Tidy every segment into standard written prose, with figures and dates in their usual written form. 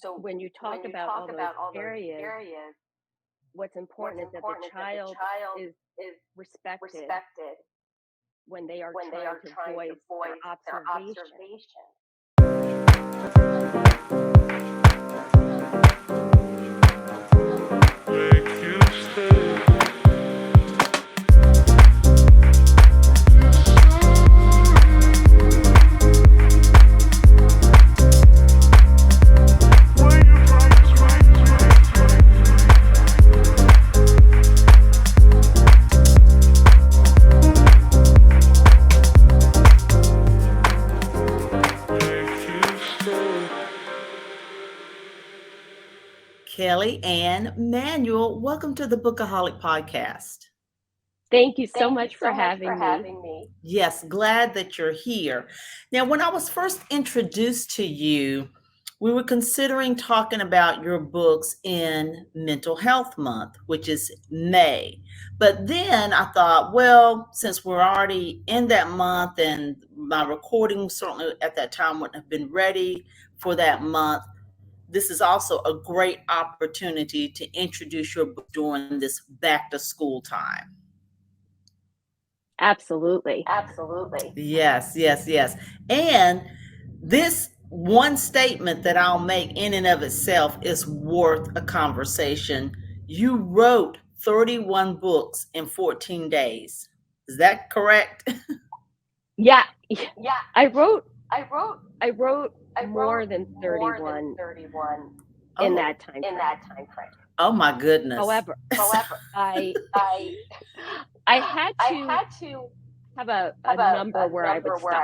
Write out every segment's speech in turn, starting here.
when you talk about all those areas, what's important is that the child is respected when they are trying to voice their observation. Kelly Anne Manuel, welcome to the Bookaholic podcast. Thank you so much for having me. Yes, glad that you're here. Now, when I was first introduced to you, we were considering talking about your books in Mental Health Month, which is May. But then I thought, well, since we're already in that month and my recording certainly at that time wouldn't have been ready for that month, this is also a great opportunity to introduce your book during this back to school time. Absolutely. Yes. And this one statement that I'll make in and of itself is worth a conversation. You wrote 31 books in 14 days. Is that correct? Yeah. I wrote more than 31 in that time frame. Oh my goodness. However, I had to have a number where I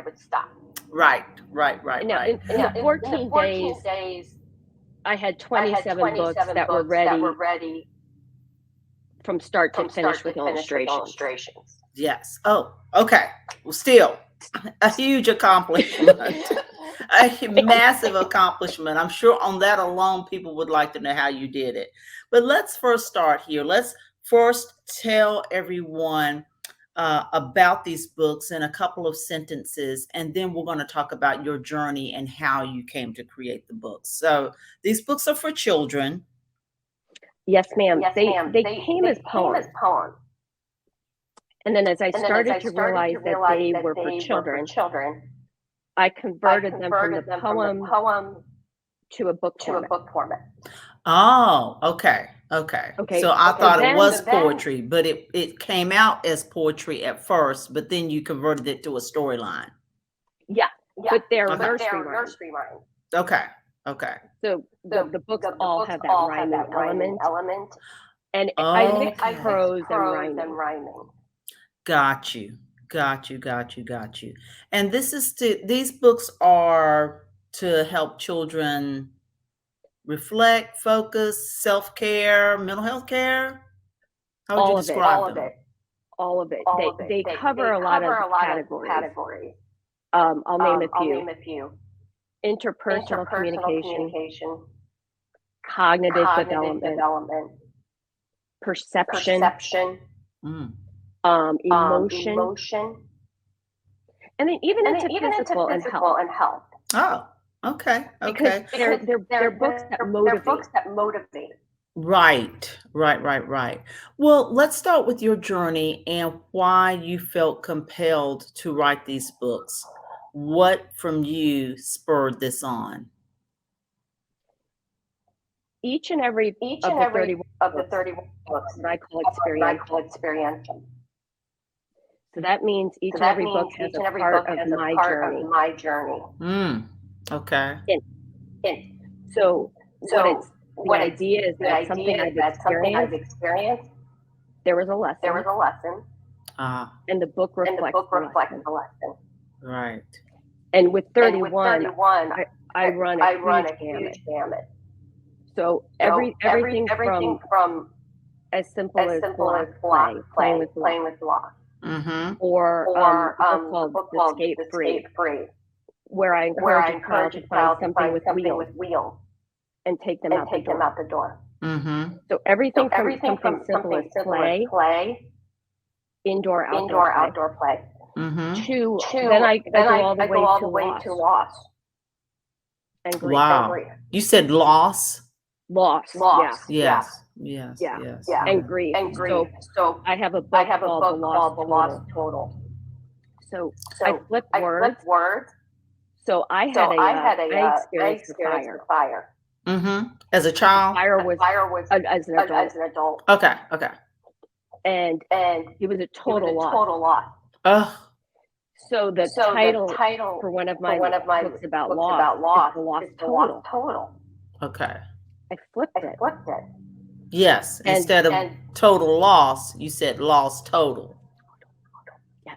would stop. Right. Now, in the 14 days, I had 27 books that were ready from start to finish with illustrations. Yes. Oh, okay. Well, still a huge accomplishment. A massive accomplishment. I'm sure on that alone, people would like to know how you did it. But let's first start here. Let's first tell everyone about these books in a couple of sentences, and then we're going to talk about your journey and how you came to create the books. So these books are for children. Yes, ma'am. They came as poems. And then as I started to realize that they were for children, I converted them from the poem to a book format. Oh, okay. So I thought it was poetry, but it came out as poetry at first, but then you converted it to a storyline. Yeah. But they're nursery rhymes. Okay. So the books all have that rhyming element. And I mix prose and rhyming. Got you. And these books are to help children reflect, focus, self-care, mental health care. How would you describe them? All of it. They cover a lot of categories. I'll name a few. Interpersonal communication, cognitive development, perception, emotion, and then even into physical and health. Oh, okay. Because they're books that motivate. Right. Well, let's start with your journey and why you felt compelled to write these books. What from you spurred this on? Each and every of the 31 books that I call experiential. So that means each and every book has a part of my journey. Okay. So the idea is that something I've experienced, there was a lesson. And the book reflects the lesson. Right. And with 31, I run a huge gamut. So everything from as simple as block playing with block, or a book called Escape Free, where I encourage a child to find something with wheels and take them out the door. So everything from something simple as play, indoor outdoor play, to then I go all the way to loss. and grief. Wow. You said loss? Loss. Yes. And grief. So I have a book called The Lost Total. So I flipped words. So I had I experienced the fire. As a child? Fire was as an adult. Okay. And it was a total loss. Ugh. So the title for one of my books about loss is The Lost Total. Okay. I flipped it. Yes. Instead of total loss, you said lost total. Yes.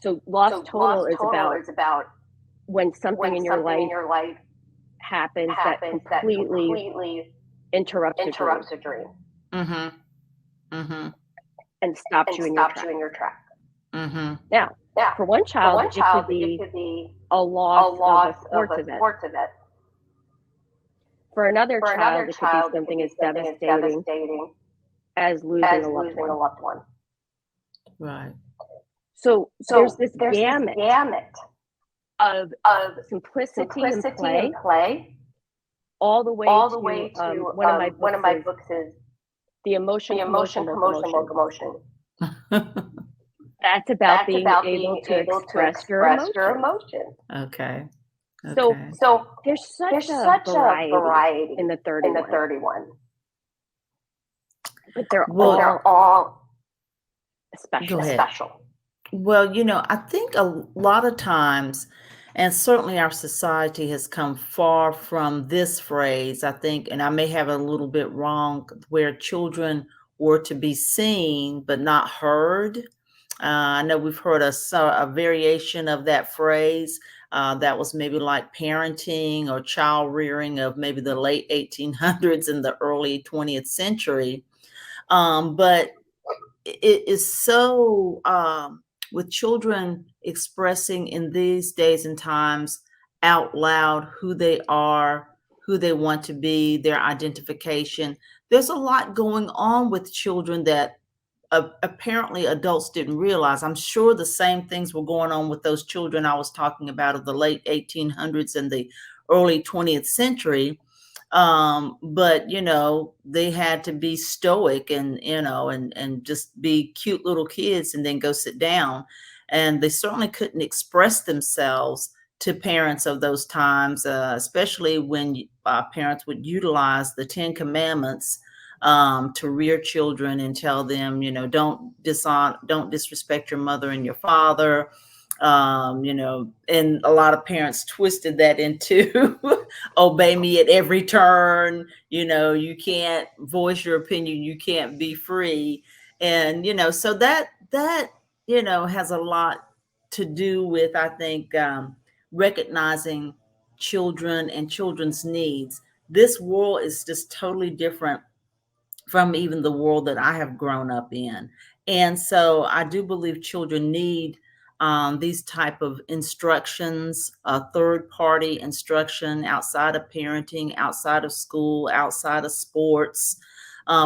So lost total is about when something in your life happens that completely interrupts a dream. And stops you in your track. Now, for one child, it could be a loss of a sports event. For another child, it could be something as devastating as losing a loved one. Right. So there's this gamut of simplicity and play, all the way to one of my books is The Emotion, Commotion, Locomotion. That's about being able to express your emotion. Okay. So there's such a variety in the 31. But they're all special. Well, I think a lot of times, and certainly our society has come far from this phrase, I think, and I may have it a little bit wrong, where children were to be seen but not heard. I know we've heard a variation of that phrase that was maybe like parenting or child rearing of maybe the late 1800s and the early 20th century. But it is so, with children expressing in these days and times out loud who they are, who they want to be, their identification. There's a lot going on with children that apparently adults didn't realize. I'm sure the same things were going on with those children I was talking about of the late 1800s and the early 20th century. But they had to be stoic and just be cute little kids and then go sit down. And they certainly couldn't express themselves to parents of those times, especially when parents would utilize the 10 Commandments to rear children and tell them, don't disrespect your mother and your father. And a lot of parents twisted that into obey me at every turn. You can't voice your opinion. You can't be free. And, so that has a lot to do with, I think, recognizing children and children's needs. This world is just totally different from even the world that I have grown up in. And so I do believe children need these type of instructions, third party instruction outside of parenting, outside of school, outside of sports,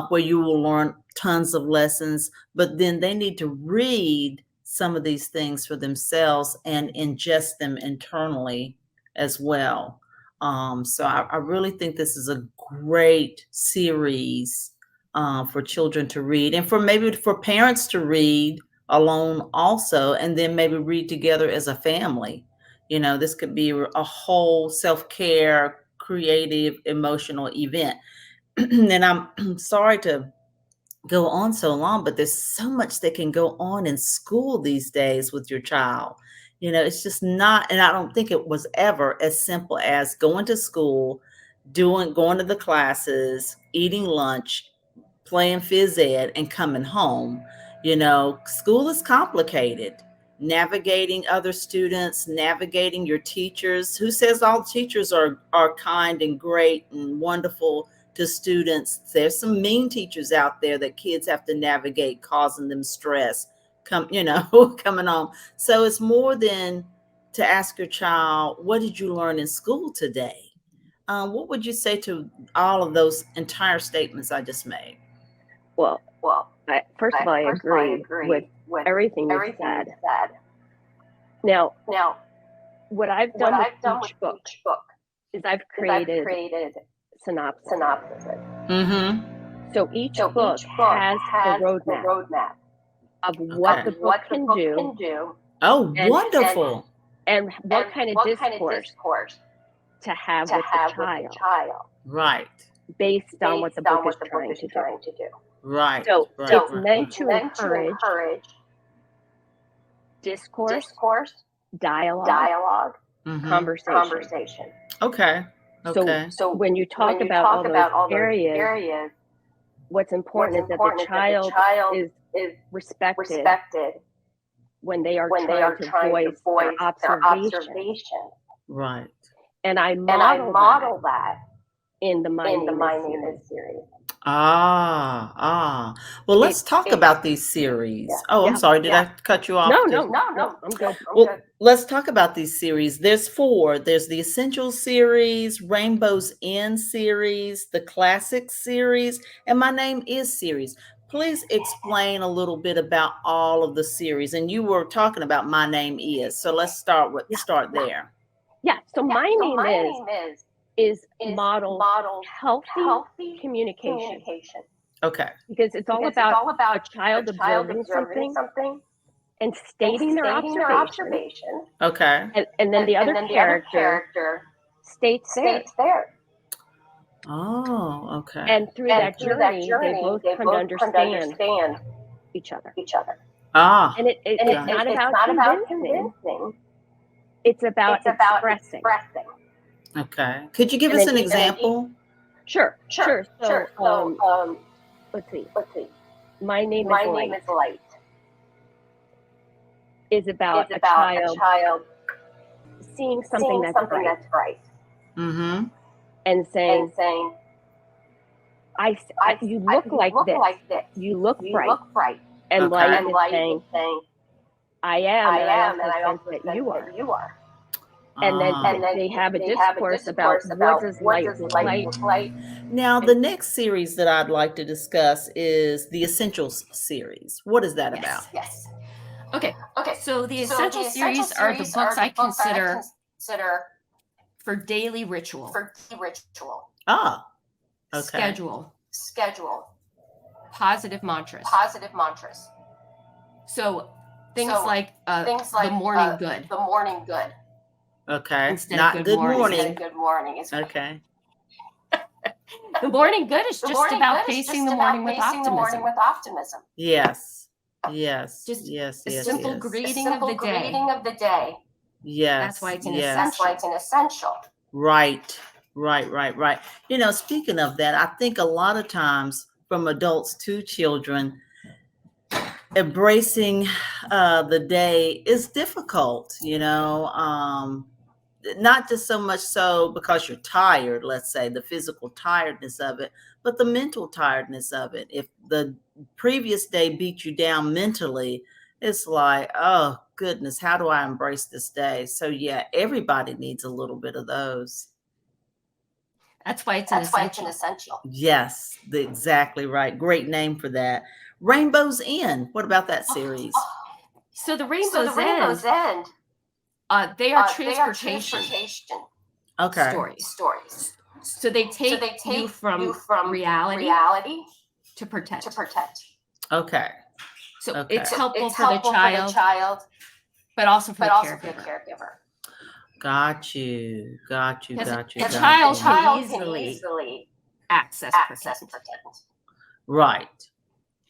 where you will learn tons of lessons, but then they need to read some of these things for themselves and ingest them internally as well. So I really think this is a great series for children to read, and for parents to read alone also, and then maybe read together as a family. This could be a whole self-care, creative, emotional event. And I'm sorry to go on so long, but there's so much that can go on in school these days with your child. It's just not, and I don't think it was ever as simple as going to school, going to the classes, eating lunch, playing phys ed, and coming home. School is complicated. Navigating other students, navigating your teachers. Who says all teachers are kind and great and wonderful to students? There's some mean teachers out there that kids have to navigate, causing them stress, coming home. So it's more than to ask your child, what did you learn in school today? What would you say to all of those entire statements I just made? Well, first of all, I agree with everything you said. Now, what I've done with each book is I've created synopsis. Mm-hmm. So each book has the roadmap of what the book can do. Oh, and, wonderful. And what kind of discourse to have with the child. Right. Based on what the book is trying to do. Right. So right, it's right. meant to encourage discourse, dialogue, Mhm. conversation. Okay. Okay. So when you talk about all those areas, what's important is that the child is respected when they are trying to voice their observation. Right. And I model that in the My Name Is series. Well, let's talk about these series. Oh, I'm sorry. Did I cut you off? No, I'm good. Well, let's talk about these series. There's 4. There's the Essential series, Rainbow's End series, the Classic series, and My Name Is series. Please explain a little bit about all of the series. And you were talking about My Name Is. So let's start there. Yeah. So My Name is model healthy communication. Okay. Because it's all about a child observing something and stating their observation. Okay. And then the other character states theirs. Oh, okay. And through that journey, they both come to understand each other. And it's not about convincing. It's about expressing. Okay. Could you give us an example? Sure. So, let's see. My Name Is Light is about a child seeing something that's right. Mm-hmm. And saying, you look like this. You look bright. And Light is saying, I am, and I also sense that you are. And then they have a discourse about what does light look like. Now, the next series that I'd like to discuss is the Essentials series. What is that about? Yes. Okay. So the Essential series are the books I consider for daily ritual. Ah. Okay. Schedule. Positive mantras. So things like the morning good. Okay. Instead Not of good morning. Instead of good morning. Okay. The morning good is just about facing the morning with optimism. Yes. Just yes. a simple greeting of the day. Yes. That's why it's an essential. Right. You know, speaking of that, I think a lot of times from adults to children, embracing the day is difficult, not just so much so because you're tired, let's say the physical tiredness of it, but the mental tiredness of it. If the previous day beat you down mentally, it's like, oh goodness, how do I embrace this day? So yeah, everybody needs a little bit of those. That's why it's an essential. Yes, exactly right. Great name for that. Rainbow's End. What about that series? So the Rainbow's End. They are transportation. Okay. Stories. So they take you from reality to protect. Okay. So it's helpful for the child, but also for the caregiver. Got you. The child can easily access protect. Right.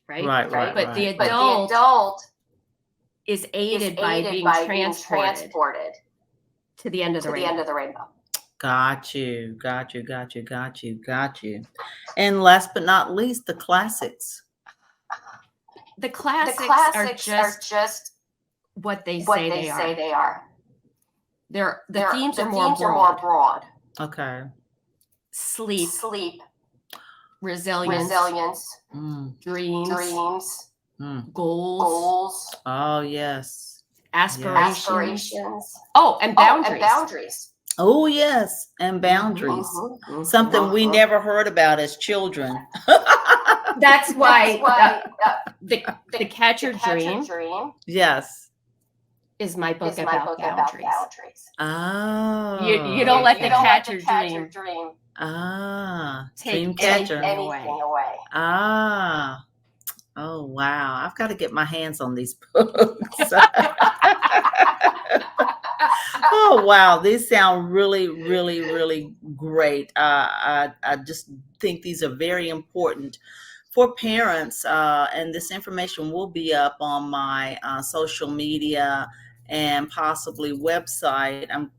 But the adult is aided by being transported to the end of the rainbow. Got you. And last but not least, the classics. The classics are just what they say they are. The themes are more broad. Okay. Sleep. Resilience. Dreams. Goals. Oh, yes. Aspirations. Oh, and boundaries. Oh, yes. And boundaries. Something we never heard about as children. That's why the Catch Your Dream. Yes. is my book about boundaries. Oh. You don't let the catcher dream Dream take catcher. anything away. Ah. Oh, wow. I've got to get my hands on these books. Oh, wow. These sound really, really, really great. I just think these are very important for parents. And this information will be up on my social media and possibly website. I'm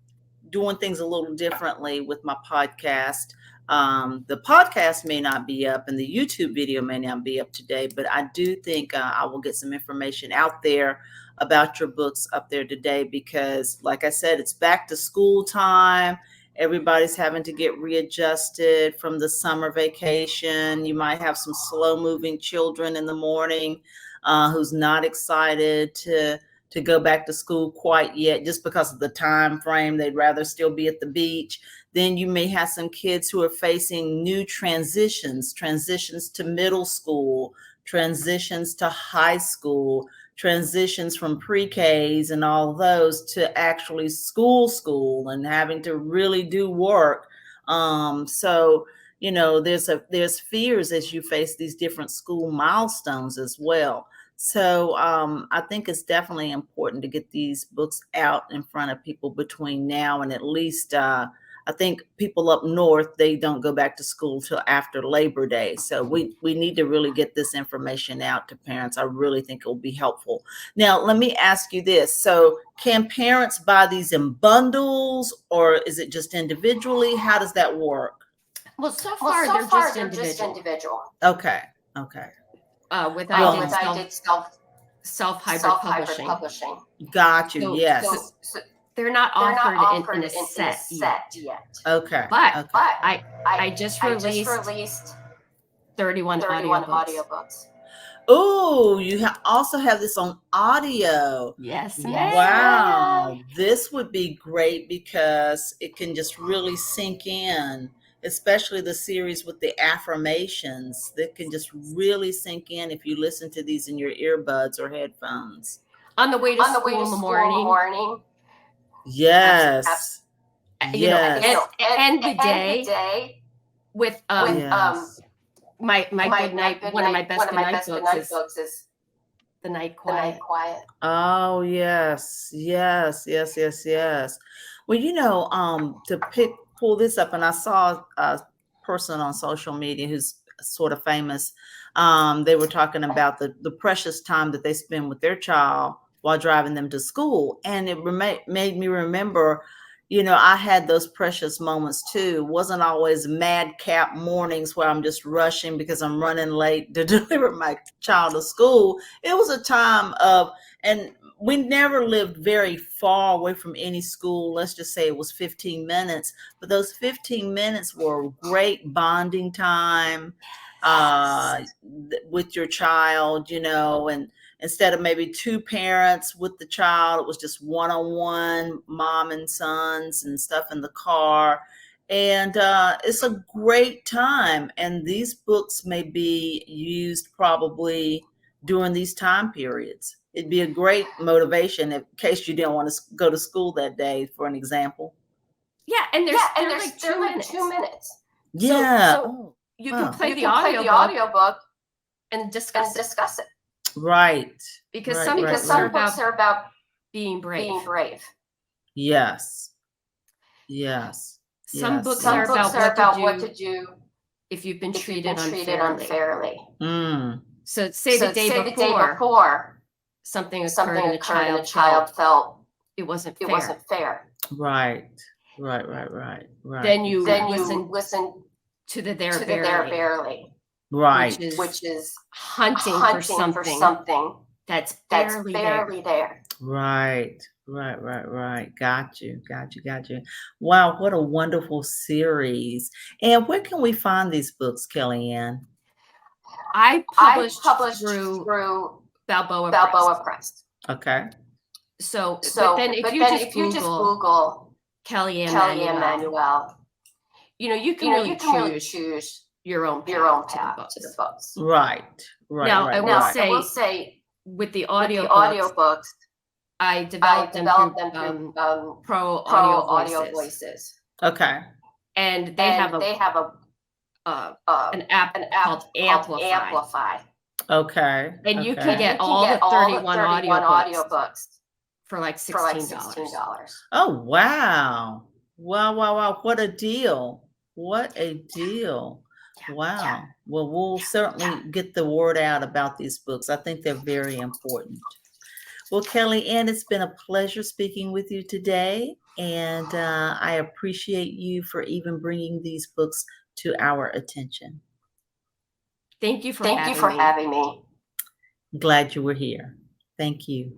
doing things a little differently with my podcast. The podcast may not be up and the YouTube video may not be up today, but I do think I will get some information out there about your books up there today because, like I said, it's back to school time. Everybody's having to get readjusted from the summer vacation. You might have some slow moving children in the morning who's not excited to go back to school quite yet just because of the time frame. They'd rather still be at the beach. Then you may have some kids who are facing new transitions to middle school, transitions to high school, transitions from pre-Ks and all those to actually school and having to really do work. So, you know, there's fears as you face these different school milestones as well. So I think it's definitely important to get these books out in front of people between now and at least, I think people up north, they don't go back to school till after Labor Day. So we need to really get this information out to parents. I really think it will be helpful. Now, let me ask you this. So can parents buy these in bundles or is it just individually? How does that work? Well, so far they're just individual. Okay. With I did self-hybrid publishing. Got you. Yes. So they're not offered in a set yet. Okay. But I just released 31 audiobooks. Oh, you also have this on audio. Yes. Wow. This would be great because it can just really sink in, especially the series with the affirmations that can just really sink in if you listen to these in your earbuds or headphones. On the way to school in the morning. Yes. You know, end the day with my good night. One of my best good night books is The Night Quiet. Oh yes. Well, you know, to pull this up, and I saw a person on social media who's sort of famous. They were talking about the precious time that they spend with their child while driving them to school. And it made me remember, you know, I had those precious moments too. It wasn't always madcap mornings where I'm just rushing because I'm running late to deliver my child to school. It was a time of, and we never lived very far away from any school. Let's just say it was 15 minutes, but those 15 minutes were great bonding time with your child, you know, and instead of maybe two parents with the child, it was just one-on-one, mom and sons and stuff in the car. And it's a great time. And these books may be used probably during these time periods. It'd be a great motivation in case you didn't want to go to school that day, for an example. Yeah, and they're like 2 minutes. Yeah. So you can play the audiobook and discuss it. Right. Because some books are about being brave. Yes. Some books are about what to do if you've been treated unfairly. So say the day before something occurred and the child felt it wasn't fair. Right. Then you listen to the there barely. Right. Which is hunting for something that's barely there. Right. Got you. Wow, what a wonderful series. And where can we find these books, Kelly Ann? I published through Balboa Press. Okay. But then if you just Google Kelly Manuel, you know, you can really choose your own path to the books. Right. Now, I will say with the audiobooks, I developed them through Pro Audio Voices. Okay. And they have an app called Amplify. Okay. And you can get all the 31 audiobooks for like $16. Oh, wow. Wow. What a deal. What a deal. Yeah. Wow. Yeah. Well, we'll certainly get the word out about these books. I think they're very important. Well, Kelly Ann, it's been a pleasure speaking with you today. And I appreciate you for even bringing these books to our attention. Thank you for having me. Glad you were here. Thank you.